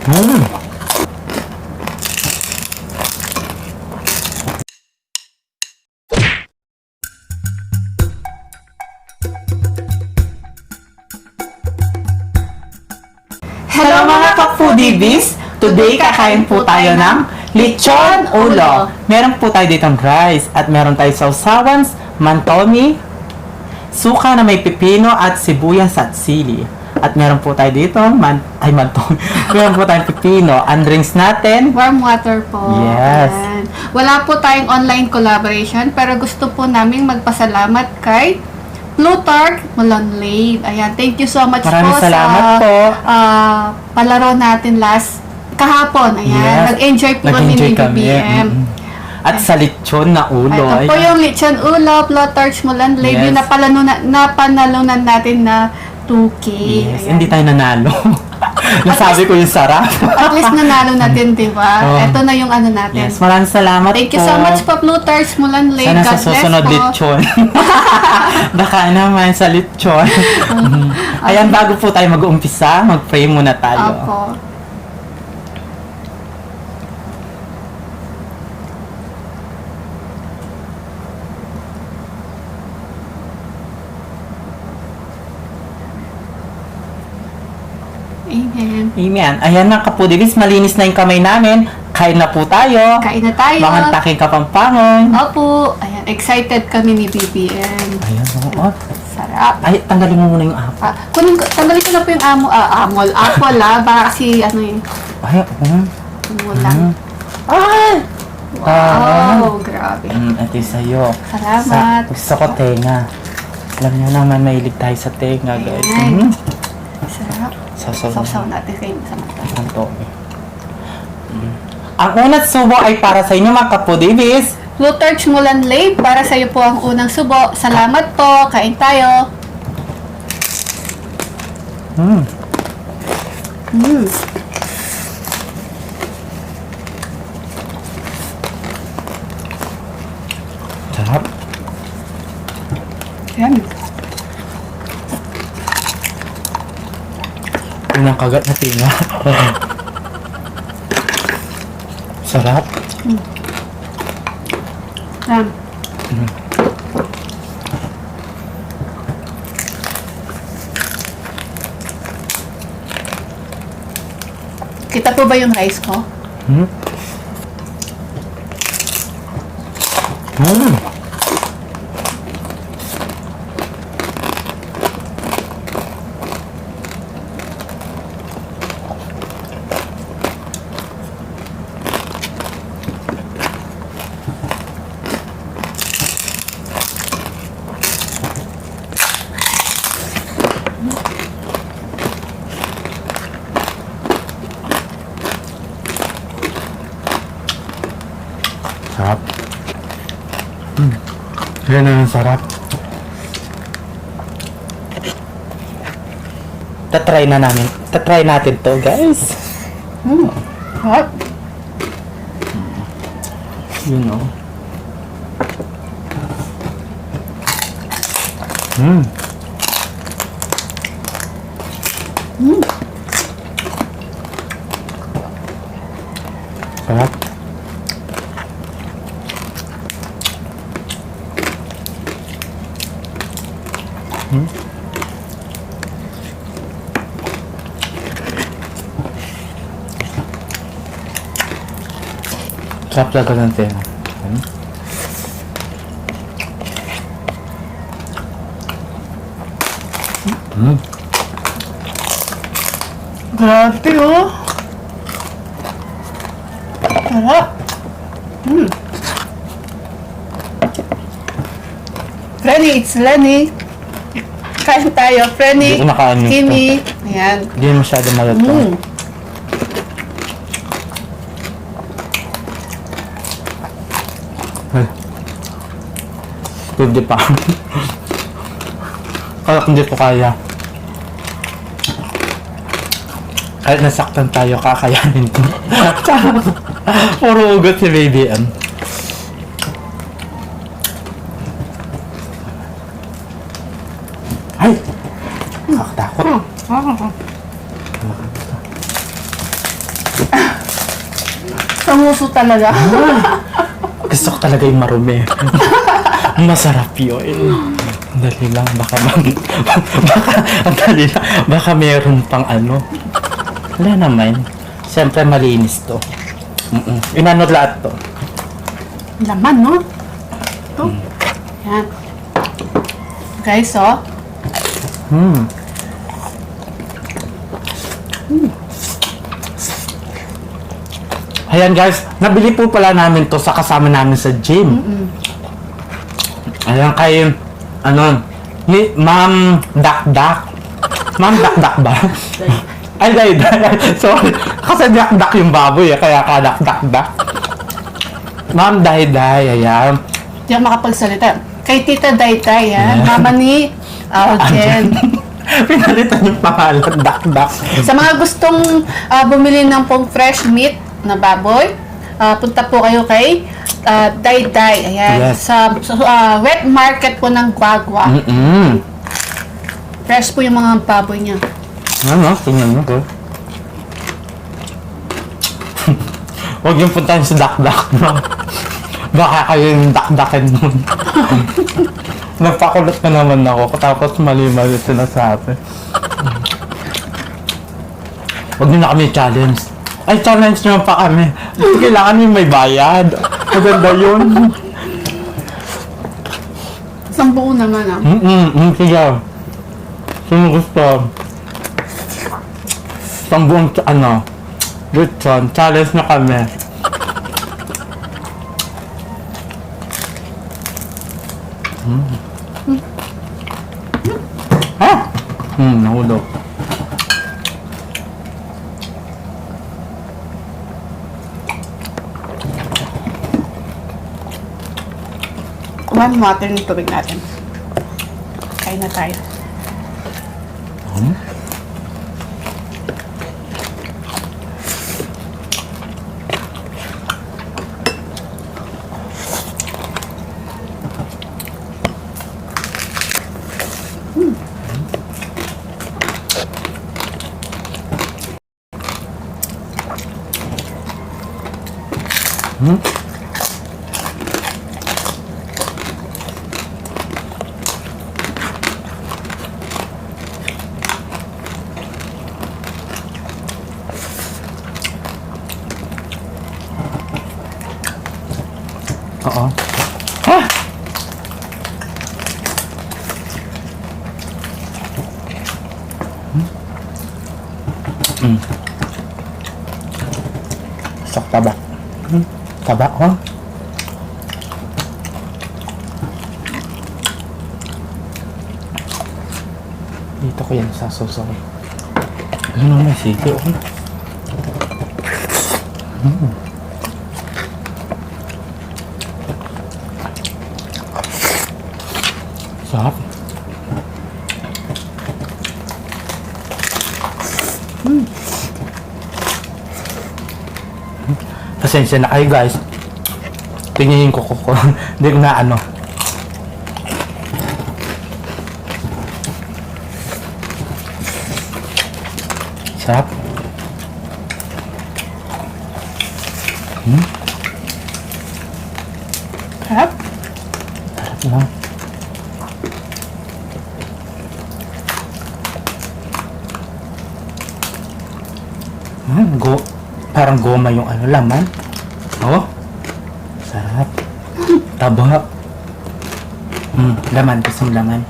Mm. Hello mga ka-foodies! Today kakain po tayo ng lechon ulo. Meron po tayo ditong rice at meron tayo sausawan, mantomi, suka na may pipino at sibuyas at sili. At meron po tayo dito, mantomi. Meron po tayong pipino. Ang drinks natin, Warm water po. Yes. Ayan. Wala po tayong online collaboration pero gusto po naming magpasalamat kay Plutarch Malonlade. Ayan, thank you so much Maraming po salamat sa po. palaro natin kahapon. Ayan, Yes. nag-enjoy po kami Nag-enjoy ni kami. BBM. At sa lechon na ulo. Ito po ayan. yung lechon ulo, Plutarch Malonlade, Yes. yung napanalunan natin na 2K. Yes, Ayan. hindi tayo nanalo. Nasabi ko yung sarap. At least nanalo natin, di ba? Oh. Ito na yung ano natin. Yes, maraming salamat Thank you so much po, Plutarch Malonlade. Sana God sa susunod bless po. lechon. Baka naman sa lechon. Ayan, bago po tayo mag-uumpisa, mag-pray muna tayo. Opo. Amen. Amen. Ayan na kapudilis, malinis na yung kamay namin. Kain na po tayo. Kain na tayo. Mga taking kapampangan. Opo. Ayan, excited kami ni BBM. Ayan, oo. Sarap. Ay, tanggalin mo muna yung apple. Tanggalin ko na po yung apple baka kasi ano eh, Ay, umulang. Ay! Wow, grabe. Ito yung sa'yo. Salamat. Gusto ko tenga. Alam niyo naman, mahilig tayo sa tenga, guys. Ayan. Sarap. Sasaw Sausaw natin kayo sa mata. Ang unang subo ay para sa inyo, mga kapudibis. Plutarch Malonlade, para sa iyo po ang unang subo. Salamat po. Kain tayo. Mm. Mm. Sarap. Yan. Unang kagat na tinga. Sarap. Yan. Kita po ba yung rice ko? Mm. Mm. Sarap. Yan ang sarap. Tatry na namin. Tatry natin to, guys. Sarap. You know. Mm. Sarap. Sarap talaga ng tenga. Grabe oh. Sarap. Frenny, it's Lenny. Kain tayo. Frenny, Hindi ko nakain nito. Kimi. Ayan. Hindi masyado malata. Ay. 50 pa. Kaya hindi ko kaya. Kahit nasaktan tayo, kakayanin ko. Puro ugot si Baby M. Ay! Nakakatakot. Panguso talaga. Gusto ko talaga yung marumi. Masarap yun. Dali lang, baka ang dali lang, baka meron pang ano. Wala naman. Siyempre malinis to. Inano lahat to. Laman, no? Ito. Yan. Guys, oh. Ayan guys, nabili po pala namin to sa kasama namin sa gym. Ayan kay, ni Ma'am Dakdak. Ma'am Dakdak ba? Ay, day. Sorry. Kasi dakdak yung baboy kaya ka dakdak. Ma'am Dayday, ayan. Hindi ako makapagsalita. Kay Tita Dayday, yan. Mama ni Aljen. Pinalitan yung pangalan, dakdak. Sa mga gustong bumili ng pong fresh meat na baboy, punta po kayo kay Dayday. Ayan. Yes. Sa wet market po ng Guagua. Fresh po yung mga baboy niya. Ano? Tingnan mo ko. Huwag yung puntahan sa dakdak, no? Baka kayo yung dakdakin mo. Nagpakulat na naman ako, tapos mali-mali sinasabi. Huwag nyo na kami challenge. Ay, challenge nyo pa kami. Kailangan yung may bayad. Maganda yun. Isang buo naman, ah. Sige. Sino gusto? Isang buong, lechon. Challenge na kami. Nahulog. Kumain mo natin yung tubig natin. Kain na tayo. Oo. Ah! Sok taba. Taba, oh. Dito ko yan sa suso. Ano na sige, oh. Sarap. Pasensya na kayo guys. Tingnan yung kuko ko. Hindi ko na ano. Sarap. Sarap. Sarap na. Parang goma yung laman. Oh. Sarap. Taba. Laman. Gusto mo laman?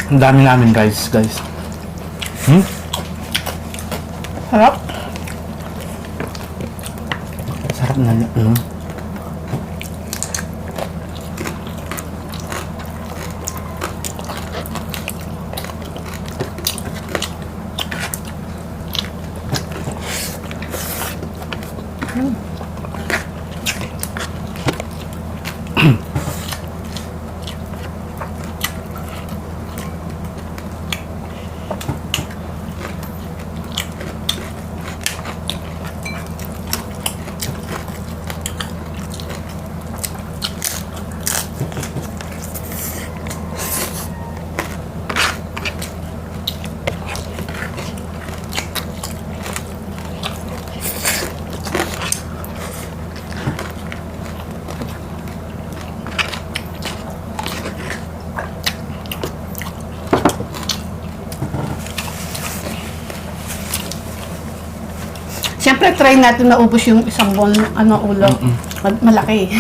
Ang dami namin guys. Sarap. Sarap na Siyempre, try natin maubos yung isang bowl ng ulo. Malaki.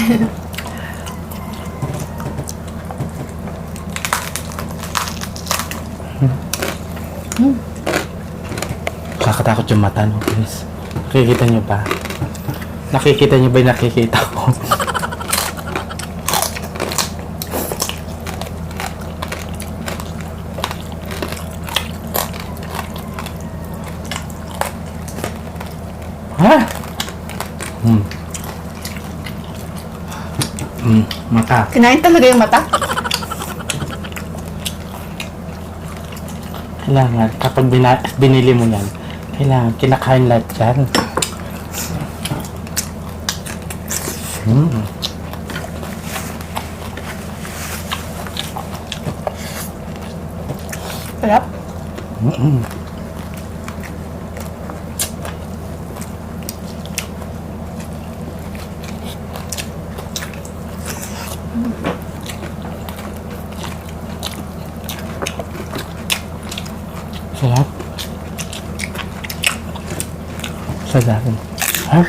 Kakatakot yung mata, no, guys. Nakikita niyo ba? Nakikita niyo ba yung nakikita ko? Ha? Mata. Kinain talaga yung mata. Kailangan, kapag binili mo yan, kailangan kinakain lahat yan. Sarap. Sarap. Sarap. Ha?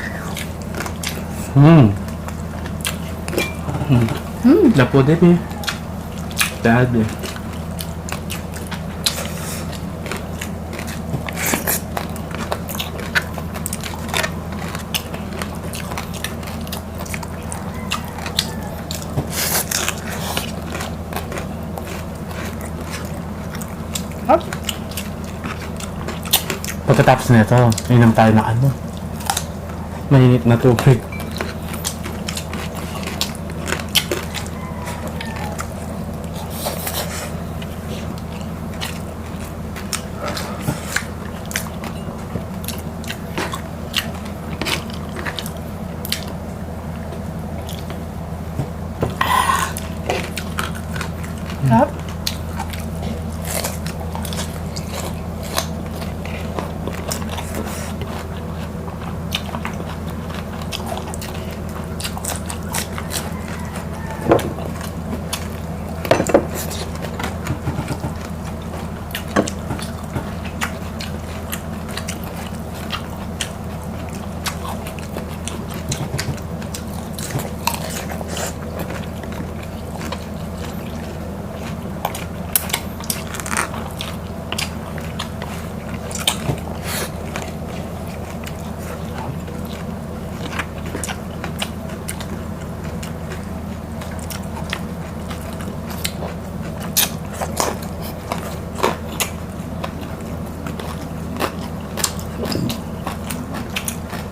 Lapo din eh. Dad eh. Sarap. Pagkatapos nito, inom tayo ng ano? Mainit na tubig. Sarap.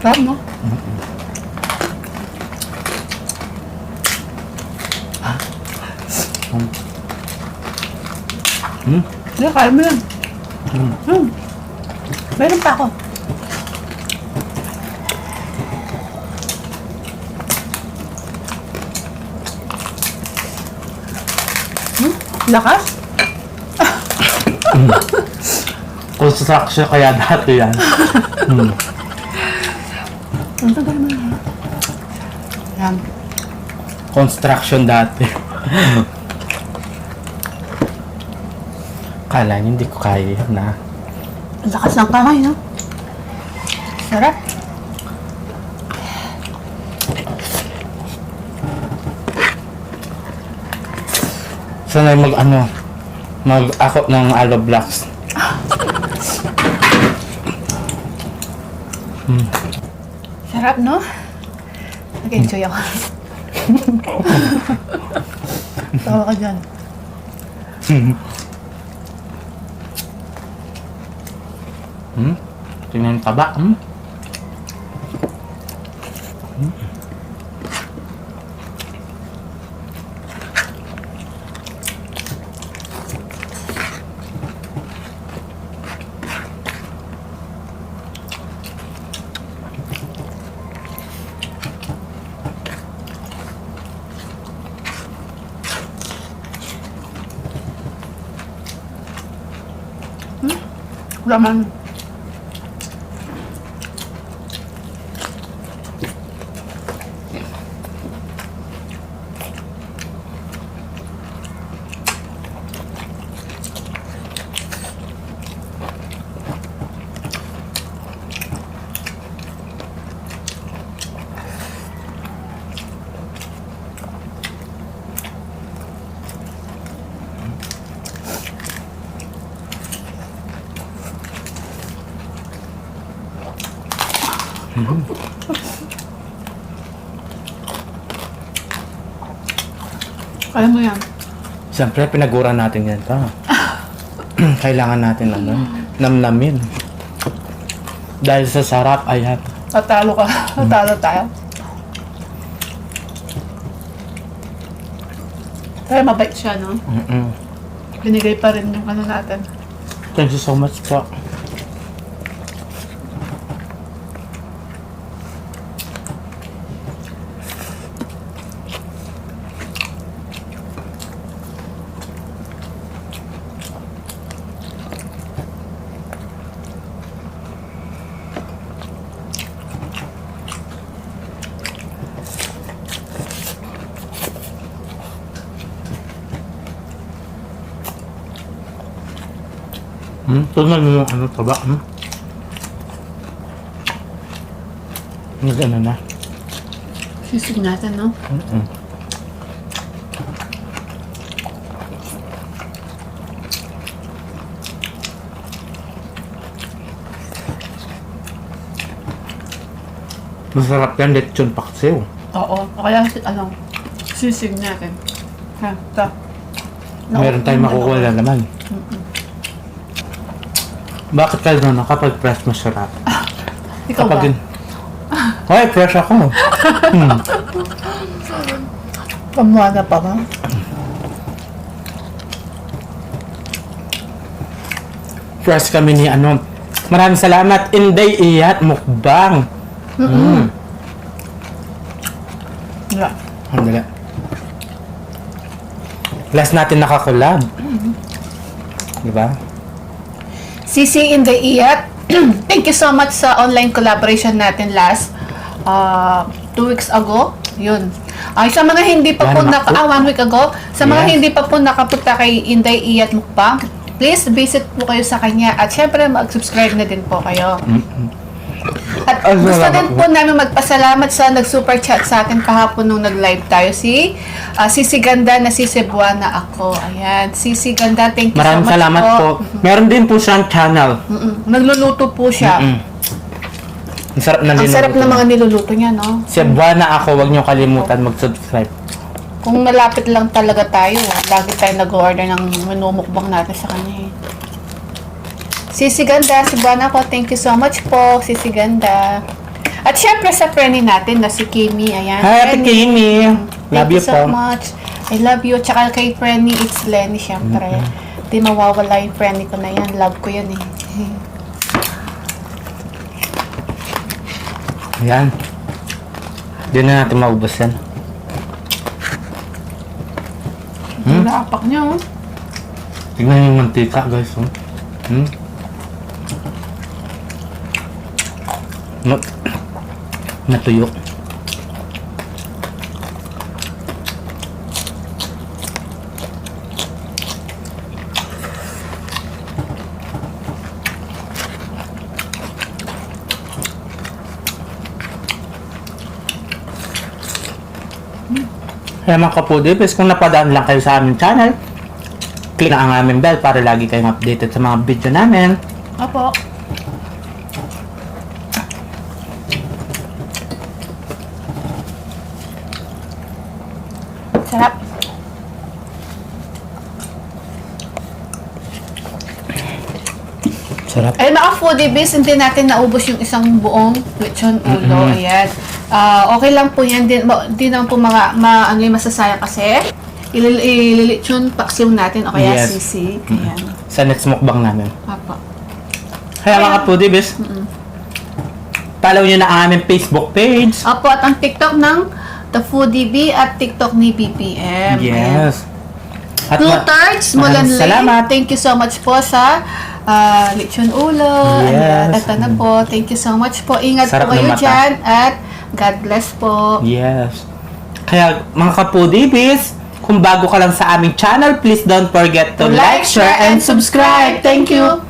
Sarap, no? Hindi, kaya mo yan. Meron pa ako. Lakas? Construction kaya dati yan. Ang tagal mo na. Yan. Construction dati. Kala niyo hindi ko kaya yan na. Ang lakas ng kamay, no? Sarap. Sanay mag-akot ng aloe blocks. Sarap, no? Nag-enjoy ako. Tawa ka dyan. Tingnan ka ba? Laman. Kaya mo yan. Siyempre, pinagura natin yan pa. Kailangan natin namnamin. Dahil sa sarap, ayan. Tatalo ka. Tatalo tayo. Pero mabait siya, no? Binigay pa rin yung ano natin. Thank you so much po. Tunal mo yung ano taba. Nag-ano na. Sisig natin, no? Masarap yan, lechon paksiw. Oo. Kaya, ano, sisig natin. Ha, ito. Meron tayong makukuha naman. Bakit kayo doon kapag fresh masarap? Ikaw ba? Hoy, fresh ako. Pamuana pa ba? Fresh kami ni ano. Maraming salamat. Inday Iyat Mukbang. Wala. Andala. Last natin nakakolab. Diba? Sisi in the Iyat. Thank you so much sa online collaboration natin last 2 weeks ago. Yun. Ay, sa mga hindi pa po 1 week ago, sa mga hindi pa po nakapunta kay Inday Iyat Mukbang, please visit po kayo sa kanya at syempre mag-subscribe na din po kayo. At gusto din po namin magpasalamat sa nag-super chat sa atin kahapon nung nag-live tayo si Sisi Ganda na si Cebuana ako. Ayan, Sisi Ganda, thank you Maraming so much salamat po. Meron din po siyang channel. Nagluluto po siya. Ang sarap na Ang sarap ng mga niluluto niya, no? Cebuana ako, huwag niyo kalimutan mag-subscribe. Kung malapit lang talaga tayo, lagi tayo nag-order ng minumukbang natin sa kanya. Sisi Ganda, Cebuana ko, thank you so much po, Sisi Ganda. At syempre sa friend natin na si Kimi, ayan. Hi, Ate Kimi. Thank Love you you so po. much. I love you. Tsaka kay Frenny, it's Lenny, syempre. Di mawawala yung Frenny ko na yan. Love ko yan eh. Ayan. Hindi na natin maubos yan. Naapak niya, oh. Tingnan yung mantika, guys. Natuyo. Kaya mga kapudibis, kung napadaan lang kayo sa aming channel, click na ang aming bell para lagi kayong updated sa mga video namin. Opo. Sarap. Sarap. Ay, mga foodie biz, hindi natin naubos yung isang buong lechon ulo. Ayan. Okay lang po yan. Di naman po ano yung masasayang kasi. Ililechon paksiw natin o kaya Yes. sisig. Ayan. Sa next mukbang namin. Apo. Kaya mga kapudibis, follow nyo na ang aming Facebook page. Apo, at ang TikTok ng The Foodie B at TikTok ni BPM. Ayan. Yes. At Plutarch, maraming Mulanlay. salamat. Thank you so much po sa lechon ulo. Ayan, Yes. ito na po. Thank you so much po. Ingat Sarap po kayo ng mata. dyan at God bless po. Yes. Kaya mga kapudibis, kung bago ka lang sa aming channel, please don't forget to like, share, and subscribe. Thank you!